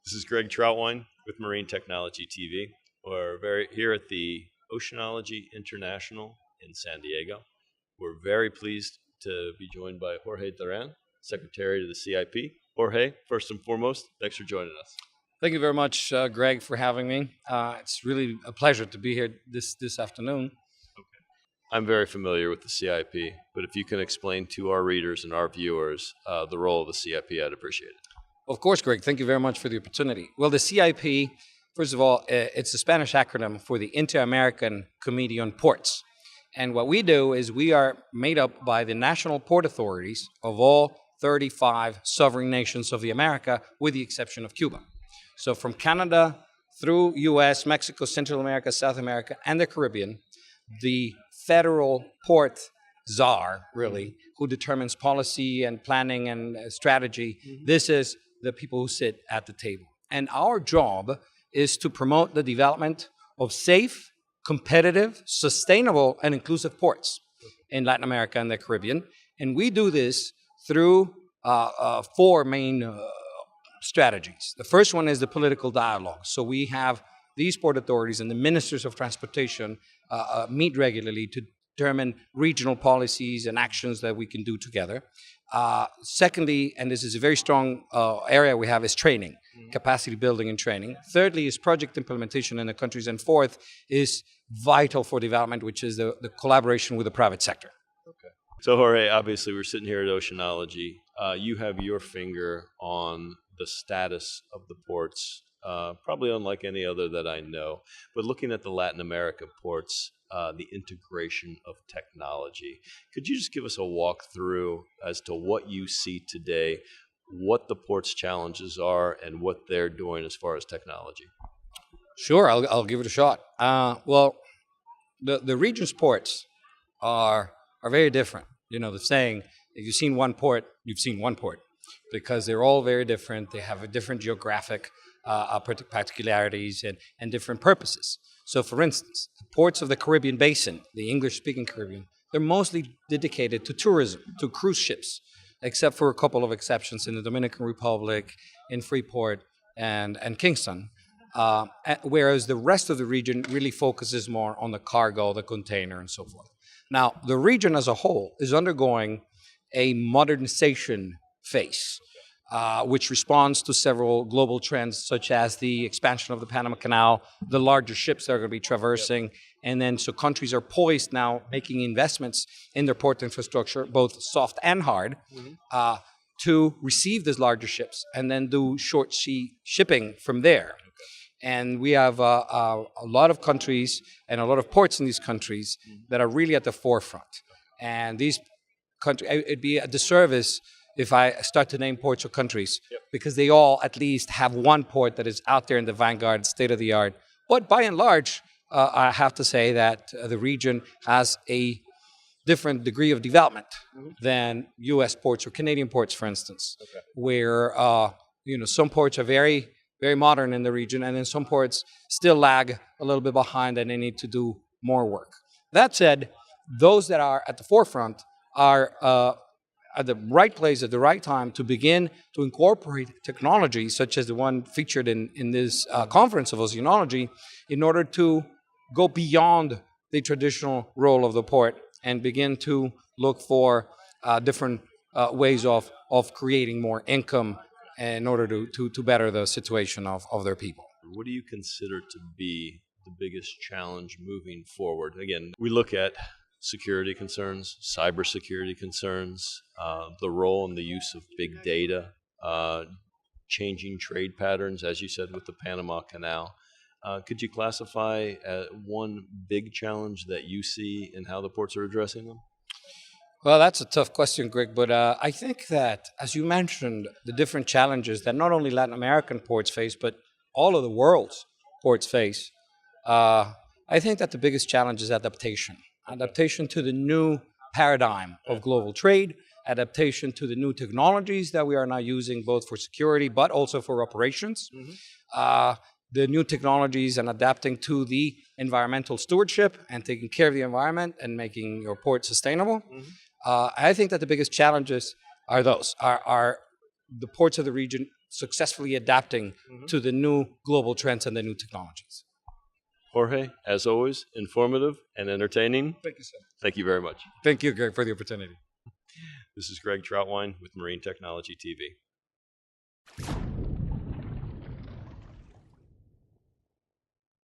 This is Greg Troutwine with Marine Technology TV. We're here at the Oceanology International in San Diego. We're very pleased to be joined by Jorge Durán, Secretary to the CIP. Jorge, first and foremost, thanks for joining us. Thank you very much, Greg, for having me. It's really a pleasure to be here this afternoon. I'm very familiar with the CIP, but if you can explain to our readers and our viewers the role of the CIP, I'd appreciate it. Of course, Greg, thank you very much for the opportunity. Well, the CIP, first of all, it's a Spanish acronym for the Inter-American Committee on Ports. And what we do is we are made up by the national port authorities of all 35 sovereign nations of the America, with the exception of Cuba. So from Canada through U.S., Mexico, Central America, South America, and the Caribbean, the federal port czar, really, who determines policy and planning and strategy, this is the people who sit at the table. And our job is to promote the development of safe, competitive, sustainable, and inclusive ports in Latin America and the Caribbean. And we do this through four main strategies. The first one is the political dialogue. So we have these port authorities and the ministers of transportation meet regularly to determine regional policies and actions that we can do together. Secondly, and this is a very strong area we have, is training, capacity building and training. Thirdly is project implementation in the countries. And fourth is vital for development, which is the collaboration with the private sector. Okay. So Jorge, obviously we're sitting here at Oceanology. You have your finger on the status of the ports, probably unlike any other that I know. But looking at the Latin America ports, the integration of technology, could you just give us a walkthrough as to what you see today, what the port's challenges are, and what they're doing as far as technology? Sure, I'll give it a shot. Well, the region's ports are very different. You know, the saying, if you've seen one port, you've seen one port, because they're all very different. They have a different geographic particularities and different purposes. So, for instance, the ports of the Caribbean basin, the English-speaking Caribbean, they're mostly dedicated to tourism, to cruise ships, except for a couple of exceptions in the Dominican Republic, in Freeport, and Kingston. Whereas the rest of the region really focuses more on the cargo, the container, and so forth. Now, the region as a whole is undergoing a modernization phase, which responds to several global trends, such as the expansion of the Panama Canal, the larger ships that are going to be traversing, and then so countries are poised now making investments in their port infrastructure, both soft and hard, to receive these larger ships and then do short sea shipping from there. And we have a lot of countries and a lot of ports in these countries that are really at the forefront. And these countries, it'd be a disservice if I start to name ports or countries, because they all at least have one port that is out there in the vanguard, state of the art. But by and large, I have to say that the region has a different degree of development than U.S. ports or Canadian ports, for instance, where some ports are very, very modern in the region, and then some ports still lag a little bit behind and they need to do more work. That said, those that are at the forefront are at the right place at the right time to begin to incorporate technology such as the one featured in this conference of Oceanology, in order to go beyond the traditional role of the port and begin to look for different ways of creating more income in order to better the situation of their people. What do you consider to be the biggest challenge moving forward? Again, we look at security concerns, cybersecurity concerns, the role and the use of big data, changing trade patterns, as you said, with the Panama Canal. Could you classify one big challenge that you see and how the ports are addressing them? Well, that's a tough question, Greg, but I think that, as you mentioned, the different challenges that not only Latin American ports face, but all of the world's ports face, I think that the biggest challenge is adaptation. Adaptation to the new paradigm of global trade, adaptation to the new technologies that we are now using, both for security but also for operations. The new technologies and adapting to the environmental stewardship and taking care of the environment and making your port sustainable. I think that the biggest challenges are those, are the ports of the region successfully adapting to the new global trends and the new technologies. Jorge, as always, informative and entertaining. Thank you, sir. Thank you very much. Thank you, Greg, for the opportunity. This is Greg Troutwine with Marine Technology TV.